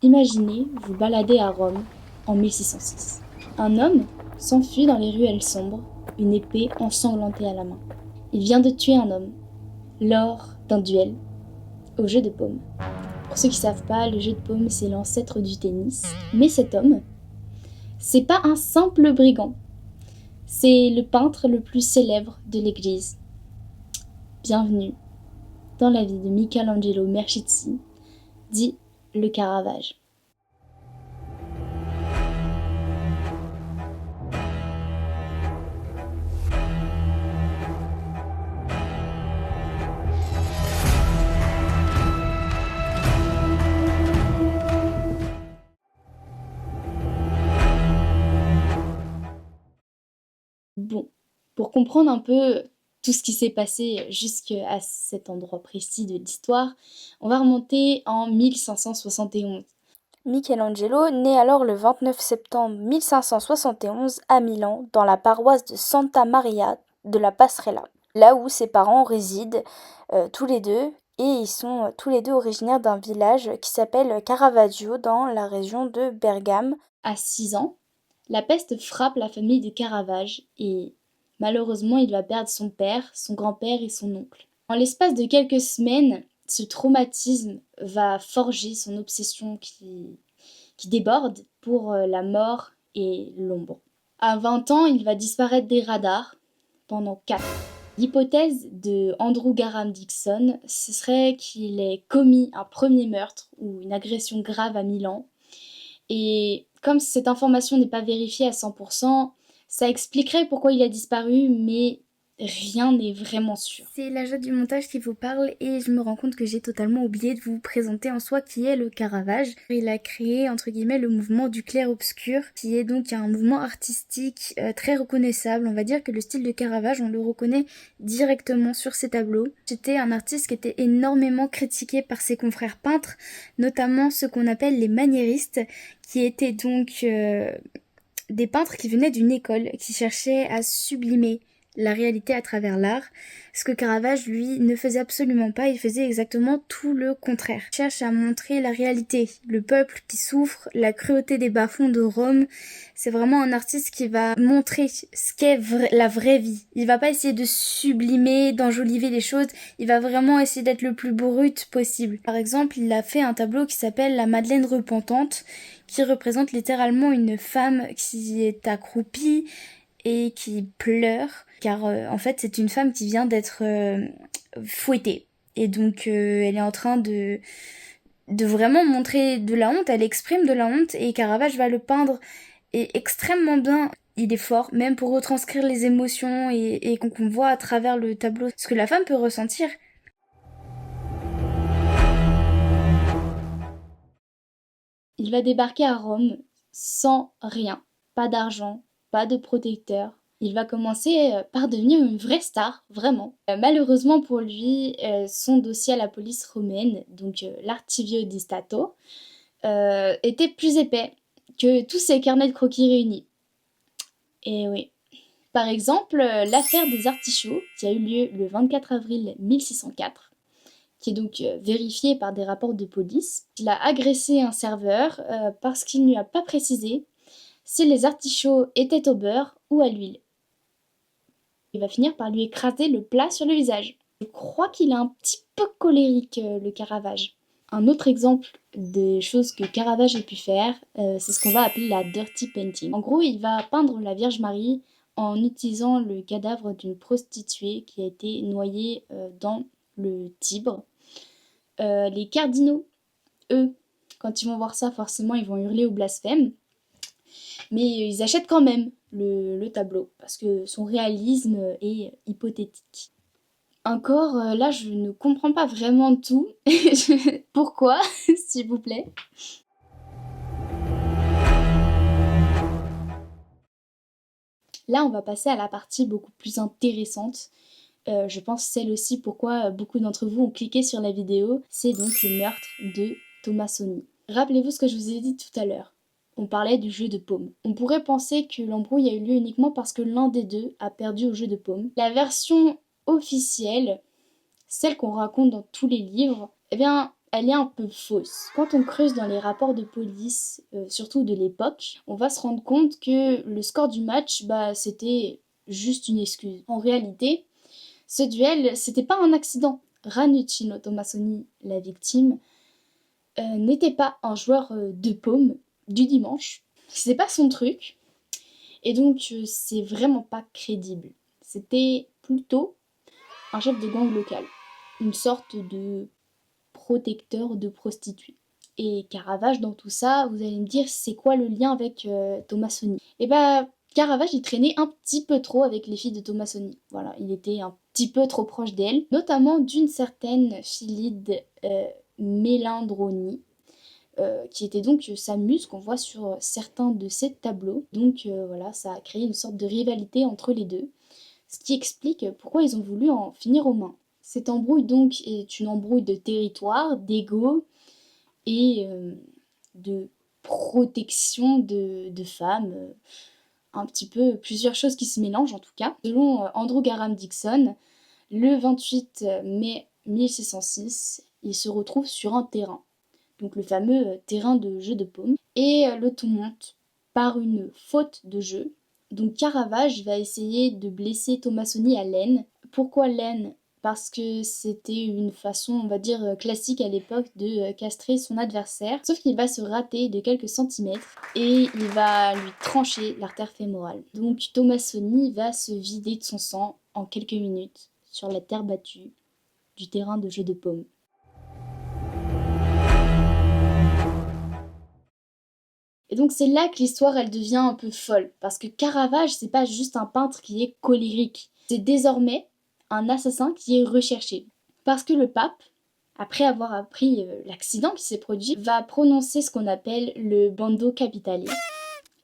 Imaginez vous balader à Rome en 1606. Un homme s'enfuit dans les ruelles sombres, une épée ensanglantée à la main. Il vient de tuer un homme lors d'un duel au jeu de paume. Pour ceux qui ne savent pas, le jeu de paume c'est l'ancêtre du tennis. Mais cet homme, c'est pas un simple brigand. C'est le peintre le plus célèbre de l'église. Bienvenue dans la vie de Michelangelo Merschizzi, dit le Caravage. Bon, pour comprendre un peu tout ce qui s'est passé jusqu'à cet endroit précis de l'histoire, on va remonter en 1571. Michelangelo naît alors le 29 septembre 1571 à Milan, dans la paroisse de Santa Maria de la Passerella, là où ses parents résident tous les deux, et ils sont tous les deux originaires d'un village qui s'appelle Caravaggio dans la région de Bergame. À 6 ans, la peste frappe la famille de Caravage et malheureusement il va perdre son père, son grand-père et son oncle. En l'espace de quelques semaines, ce traumatisme va forger son obsession qui déborde pour la mort et l'ombre. À 20 ans, il va disparaître des radars pendant 4 ans. L'hypothèse de Andrew Graham Dixon, ce serait qu'il ait commis un premier meurtre ou une agression grave à Milan. Et comme cette information n'est pas vérifiée à 100%, ça expliquerait pourquoi il a disparu, mais rien n'est vraiment sûr. C'est la joie du montage qui vous parle et je me rends compte que j'ai totalement oublié de vous présenter en soi qui est le Caravage. Il a créé entre guillemets le mouvement du clair-obscur qui est donc un mouvement artistique très reconnaissable. On va dire que le style de Caravage on le reconnaît directement sur ses tableaux. C'était un artiste qui était énormément critiqué par ses confrères peintres, notamment ceux qu'on appelle les maniéristes qui étaient donc des peintres qui venaient d'une école qui cherchaient à sublimer la réalité à travers l'art, ce que Caravage, lui, ne faisait absolument pas, il faisait exactement tout le contraire. Il cherche à montrer la réalité, le peuple qui souffre, la cruauté des bas-fonds de Rome. C'est vraiment un artiste qui va montrer ce qu'est la vraie vie. Il va pas essayer de sublimer, d'enjoliver les choses, il va vraiment essayer d'être le plus brut possible. Par exemple, il a fait un tableau qui s'appelle La Madeleine repentante, qui représente littéralement une femme qui est accroupie et qui pleure, car en fait c'est une femme qui vient d'être fouettée. Et donc elle est en train de vraiment montrer de la honte, elle exprime de la honte, et Caravage va le peindre extrêmement bien. Il est fort, même pour retranscrire les émotions et qu'on voit à travers le tableau ce que la femme peut ressentir. Il va débarquer à Rome sans rien, pas d'argent, pas de protecteur. Il va commencer par devenir une vraie star, vraiment. Malheureusement pour lui, son dossier à la police romaine, donc l'Archivio di Stato, était plus épais que tous ses carnets de croquis réunis. Et oui. Par exemple, l'affaire des artichauts, qui a eu lieu le 24 avril 1604, qui est donc vérifiée par des rapports de police. Il a agressé un serveur parce qu'il ne lui a pas précisé si les artichauts étaient au beurre ou à l'huile. Il va finir par lui écraser le plat sur le visage. Je crois qu'il est un petit peu colérique, le Caravage. Un autre exemple des choses que Caravage a pu faire, c'est ce qu'on va appeler la dirty painting. En gros, il va peindre la Vierge Marie en utilisant le cadavre d'une prostituée qui a été noyée dans le Tibre. Les cardinaux, eux, quand ils vont voir ça, forcément, ils vont hurler au blasphème. Mais ils achètent quand même le tableau, parce que son réalisme est hypothétique. Encore, là, je ne comprends pas vraiment tout. Pourquoi, s'il vous plaît? Là, on va passer à la partie beaucoup plus intéressante. Je pense celle aussi pourquoi beaucoup d'entre vous ont cliqué sur la vidéo. C'est donc le meurtre de Tomassoni. Rappelez-vous ce que je vous ai dit tout à l'heure. On parlait du jeu de paume. On pourrait penser que l'embrouille a eu lieu uniquement parce que l'un des deux a perdu au jeu de paume. La version officielle, celle qu'on raconte dans tous les livres, eh bien, elle est un peu fausse. Quand on creuse dans les rapports de police, surtout de l'époque, on va se rendre compte que le score du match, c'était juste une excuse. En réalité, ce duel, c'était pas un accident. Ranucci Tommasoni, la victime, n'était pas un joueur de paume du dimanche. C'est pas son truc. Et donc, c'est vraiment pas crédible. C'était plutôt un chef de gang local. Une sorte de protecteur de prostituées. Et Caravage, dans tout ça, vous allez me dire, c'est quoi le lien avec Tommasoni? Et Caravage, il traînait un petit peu trop avec les filles de Tommasoni. Voilà, il était un petit peu trop proche d'elle, notamment d'une certaine Philide Mélandroni, qui était donc sa muse qu'on voit sur certains de ses tableaux. Donc voilà, ça a créé une sorte de rivalité entre les deux, ce qui explique pourquoi ils ont voulu en finir aux mains. Cette embrouille donc est une embrouille de territoire, d'ego et de protection de femmes, un petit peu plusieurs choses qui se mélangent en tout cas. Selon Andrew Graham Dixon, le 28 mai 1606, il se retrouve sur un terrain, donc le fameux terrain de jeu de paume, et le ton monte par une faute de jeu. Donc Caravage va essayer de blesser Tommasoni à l'aine. Pourquoi l'aine? Parce que c'était une façon, on va dire, classique à l'époque de castrer son adversaire. Sauf qu'il va se rater de quelques centimètres et il va lui trancher l'artère fémorale. Donc Tommasoni va se vider de son sang en quelques minutes sur la terre battue du terrain de jeu de paume. Et donc c'est là que l'histoire elle devient un peu folle, parce que Caravage c'est pas juste un peintre qui est colérique, c'est désormais un assassin qui est recherché. Parce que le pape, après avoir appris l'accident qui s'est produit, va prononcer ce qu'on appelle le bando capitale.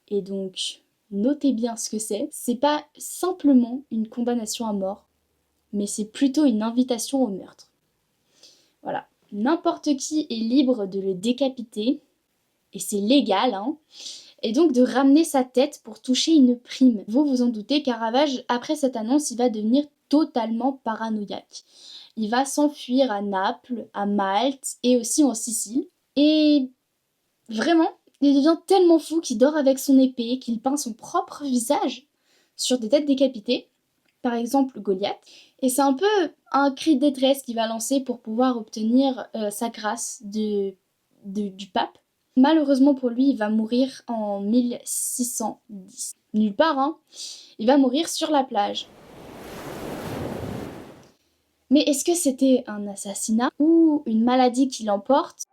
Et donc, notez bien ce que c'est. C'est pas simplement une condamnation à mort, mais c'est plutôt une invitation au meurtre. Voilà. N'importe qui est libre de le décapiter, et c'est légal, hein, et donc de ramener sa tête pour toucher une prime. Vous vous en doutez, Caravage, après cette annonce, il va devenir totalement paranoïaque. Il va s'enfuir à Naples, à Malte et aussi en Sicile. Et vraiment, il devient tellement fou qu'il dort avec son épée, qu'il peint son propre visage sur des têtes décapitées, par exemple Goliath. Et c'est un peu un cri de détresse qu'il va lancer pour pouvoir obtenir sa grâce du pape. Malheureusement pour lui, il va mourir en 1610. Nulle part, hein. Il va mourir sur la plage. Mais est-ce que c'était un assassinat ou une maladie qui l'emporte?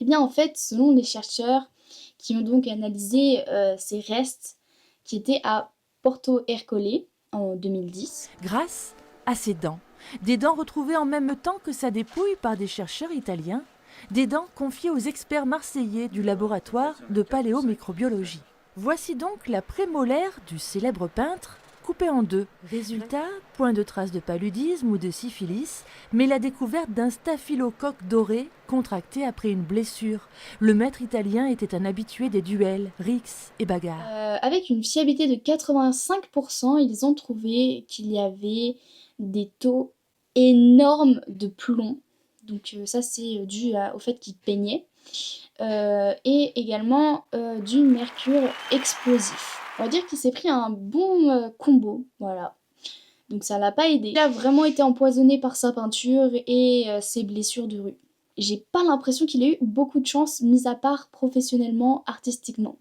Eh bien en fait, selon les chercheurs qui ont donc analysé ces restes qui étaient à Porto Ercole en 2010. Grâce à ses dents, des dents retrouvées en même temps que sa dépouille par des chercheurs italiens, des dents confiées aux experts marseillais du laboratoire de paléomicrobiologie. Voici donc la prémolaire du célèbre peintre coupée en deux. Résultat, point de trace de paludisme ou de syphilis, mais la découverte d'un staphylocoque doré contracté après une blessure. Le maître italien était un habitué des duels, rixes et bagarres. Avec une fiabilité de 85%, ils ont trouvé qu'il y avait des taux énormes de plomb. Donc ça c'est dû au fait qu'il peignait. Et également du mercure explosif. On va dire qu'il s'est pris un bon combo, voilà. Donc ça l'a pas aidé. Il a vraiment été empoisonné par sa peinture et ses blessures de rue. J'ai pas l'impression qu'il ait eu beaucoup de chance, mis à part professionnellement, artistiquement.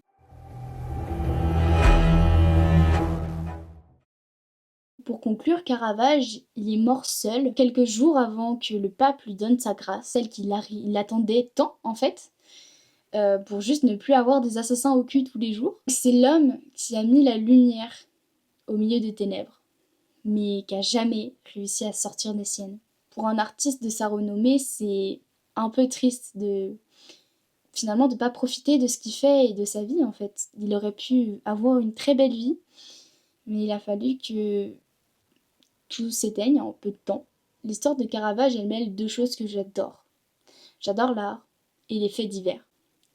Pour conclure, Caravage, il est mort seul quelques jours avant que le pape lui donne sa grâce, celle qu'il attendait tant en fait. Pour juste ne plus avoir des assassins au cul tous les jours. C'est l'homme qui a mis la lumière au milieu des ténèbres, mais qui a jamais réussi à sortir des siennes. Pour un artiste de sa renommée, c'est un peu triste de finalement de pas profiter de ce qu'il fait et de sa vie en fait. Il aurait pu avoir une très belle vie, mais il a fallu que tout s'éteigne en peu de temps. L'histoire de Caravage, elle mêle deux choses que j'adore. J'adore l'art et les faits divers.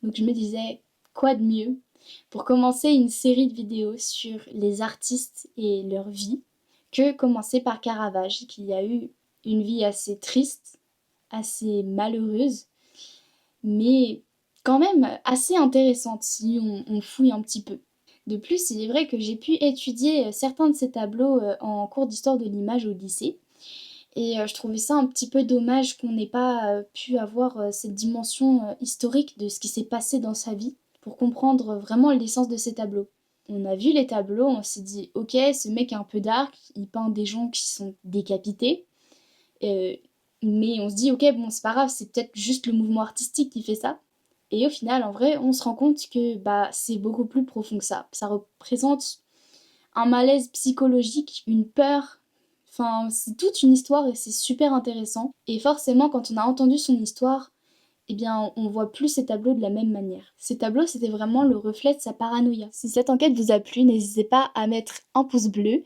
Donc je me disais, quoi de mieux pour commencer une série de vidéos sur les artistes et leur vie que commencer par Caravage, qui a eu une vie assez triste, assez malheureuse, mais quand même assez intéressante si on fouille un petit peu. De plus, il est vrai que j'ai pu étudier certains de ces tableaux en cours d'histoire de l'image au lycée. Et je trouvais ça un petit peu dommage qu'on n'ait pas pu avoir cette dimension historique de ce qui s'est passé dans sa vie pour comprendre vraiment l'essence de ces tableaux. On a vu les tableaux, on s'est dit ok, ce mec est un peu dark, il peint des gens qui sont décapités. Euh, mais on se dit ok, bon, c'est pas grave, c'est peut-être juste le mouvement artistique qui fait ça. Et au final, en vrai, on se rend compte que bah, c'est beaucoup plus profond que ça. Ça représente un malaise psychologique, une peur. Enfin, c'est toute une histoire et c'est super intéressant. Et forcément, quand on a entendu son histoire, eh bien, on voit plus ces tableaux de la même manière. Ces tableaux, c'était vraiment le reflet de sa paranoïa. Si cette enquête vous a plu, n'hésitez pas à mettre un pouce bleu,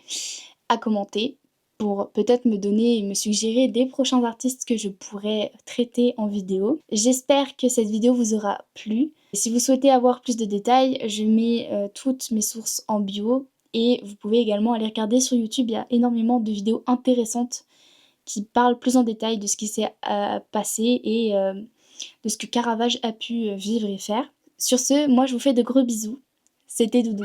à commenter, pour peut-être me donner et me suggérer des prochains artistes que je pourrais traiter en vidéo. J'espère que cette vidéo vous aura plu. Si vous souhaitez avoir plus de détails, je mets toutes mes sources en bio et vous pouvez également aller regarder sur YouTube, il y a énormément de vidéos intéressantes qui parlent plus en détail de ce qui s'est passé et de ce que Caravage a pu vivre et faire. Sur ce, moi je vous fais de gros bisous. C'était Doudou.